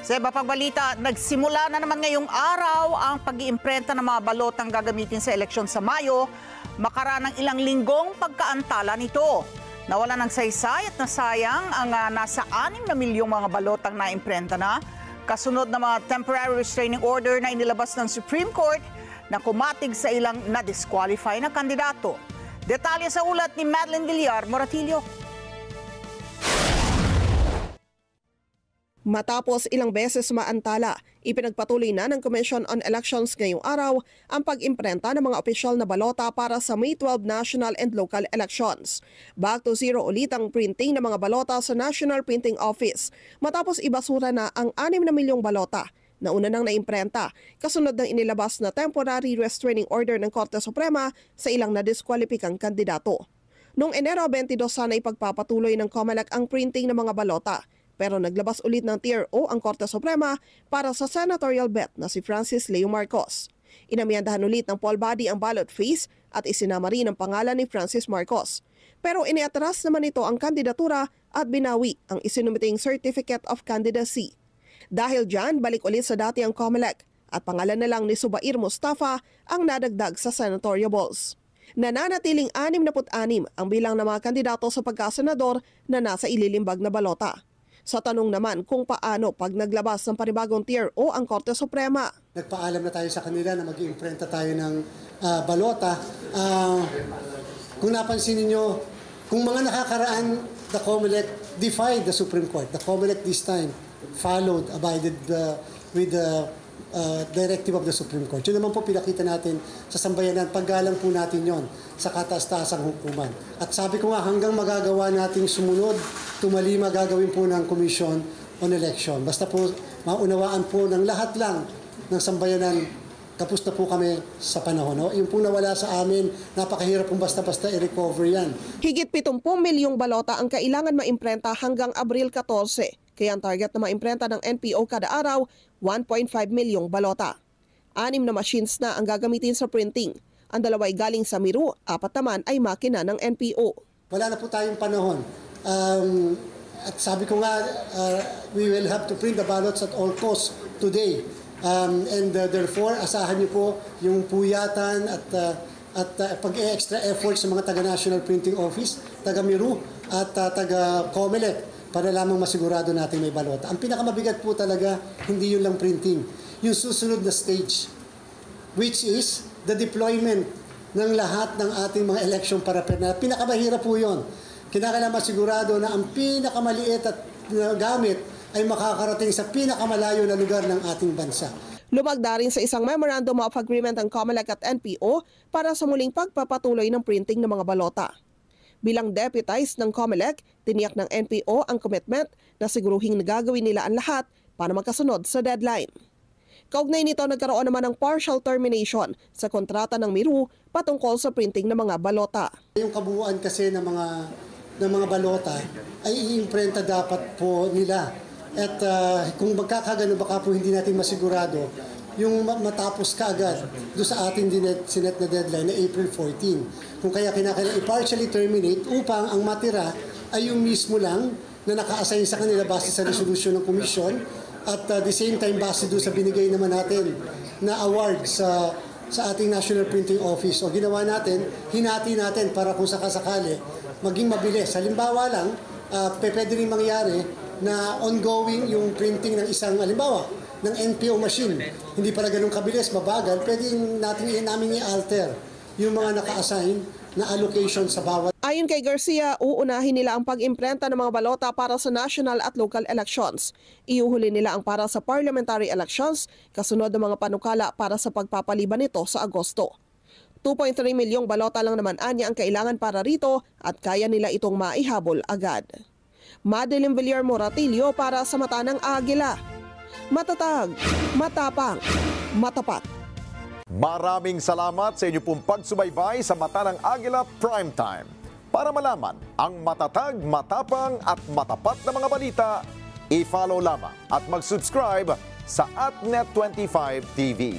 Sa iba pang balita, nagsimula na naman ngayong araw ang pag-iimprenta ng mga balotang gagamitin sa eleksyon sa Mayo, makaraan ng ilang linggong pagkaantala nito. Nawala ng saysay at nasayang ang nasa 6 na milyong mga balotang naimprenta na, kasunod ng mga temporary restraining order na inilabas ng Supreme Court na kumatig sa ilang na-disqualify na kandidato. Detalye sa ulat ni Madeline Villar Moratillo. Matapos ilang beses maantala, ipinagpatuloy na ng Commission on Elections ngayong araw ang pag-imprenta ng mga opisyal na balota para sa May 12 national and local elections. Back to zero ulit ang printing ng mga balota sa National Printing Office matapos ibasura na ang 6 na milyong balota na una nang naimprenta kasunod ng inilabas na temporary restraining order ng Korte Suprema sa ilang nadiskwalipikang kandidato. Noong Enero 22 sana ipagpapatuloy ng COMELEC ang printing ng mga balota. Pero naglabas ulit ng Tier O ang Korte Suprema para sa senatorial bet na si Francis Leo Marcos. Inamyandahan ulit ng poll body ang ballot fees at isinama rin ang pangalan ni Francis Marcos. Pero iniatras naman ito ang kandidatura at binawi ang isinumiting Certificate of Candidacy. Dahil dyan, balik ulit sa dati ang COMELEC at pangalan na lang ni Zubair Mustafa ang nadagdag sa senatoriables. Nananatiling 66 ang bilang ng mga kandidato sa pagkasenador na nasa ililimbag na balota. Sa tanong naman kung paano pag naglabas ng panibagong Tier O ang Korte Suprema. Nagpaalam na tayo sa kanila na mag-iimprenta tayo ng balota. Kung napansin niyo, kung mga nakakaraan, the COMELEC defied the Supreme Court. The COMELEC this time abided with the directive of the Supreme Court. Yun naman po pinakita natin sa sambayanan, paggalang po natin yon sa kataas-taasang hukuman. At sabi ko nga, hanggang magagawa nating sumunod, tumalima gagawin po ng Commission on Election. Basta po maunawaan po ng lahat lang ng sambayanan, tapos na po kami sa panahon. No? Yung po nawala sa amin, napakahirap pong basta-basta i-recover yan. Higit 70 milyong balota ang kailangan maimprenta hanggang Abril 14. Kaya ang target na maimprenta ng NPO kada araw, 1.5 milyong balota. 6 na machines na ang gagamitin sa printing. Ang 2 ay galing sa Miru, 4 naman ay makina ng NPO. Wala na po tayong panahon. At sabi ko nga, we will have to print the ballots at all costs today. Therefore, asahan niyo po yung puyatan at pag-extra effort sa mga taga-National Printing Office, taga-Miru at taga-COMELEC para lamang masigurado natin may balota. Ang pinakamabigat po talaga, hindi yun lang printing. Yung susunod na stage, which is the deployment ng lahat ng ating mga election paraphernalia. Pinakamahirap po yun. Kinakailangan masigurado na ang pinakamaliit at gamit ay makakarating sa pinakamalayo na lugar ng ating bansa. Lumagda rin sa isang Memorandum of Agreement ang COMELEC at NPO para sa muling pagpapatuloy ng printing ng mga balota. Bilang deputized ng COMELEC, tiniyak ng NPO ang commitment na siguruhing nagagawin nila ang lahat para magkasunod sa deadline. Kaugnay nito, nagkaroon naman ng partial termination sa kontrata ng Miru patungkol sa printing ng mga balota. Yung kabuuan kasi ng mga balota ay iimprenta dapat po nila. At kung magkakagano baka po hindi natin masigurado yung matapos kaagad doon sa ating sinet na deadline na April 14. Kung kaya kinakailangan i-partially terminate upang ang matira ay yung mismo lang na naka-assign sa kanila base sa resolution ng komisyon at the same time base doon sa binigay naman natin na award sa ating National Printing Office. O ginawa natin, hinati natin para kung sakasakali maging mabilis. Halimbawa lang, pwede rin mangyari na ongoing yung printing ng isang, halimbawa, ng NPO machine. Hindi para ganun kabilis, mabagal, pwede namin i-alter yung mga naka-assign na allocation sa bawat. Ayon kay Garcia, uunahin nila ang pag-imprenta ng mga balota para sa national at local elections. Iuhuli nila ang para sa parliamentary elections, kasunod ng mga panukala para sa pagpapaliban nito sa Agosto. 2.3 milyong balota lang naman anya ang kailangan para rito at kaya nila itong maihabol agad. Madeline Villar Moratillo para sa Mata ng Agila. Matatag, matapang, matapat. Maraming salamat sa inyo pong pagsubaybay sa Mata ng Agila Primetime. Para malaman ang matatag, matapang at matapat na mga balita, i-follow lamang at mag-subscribe sa @Net25 TV.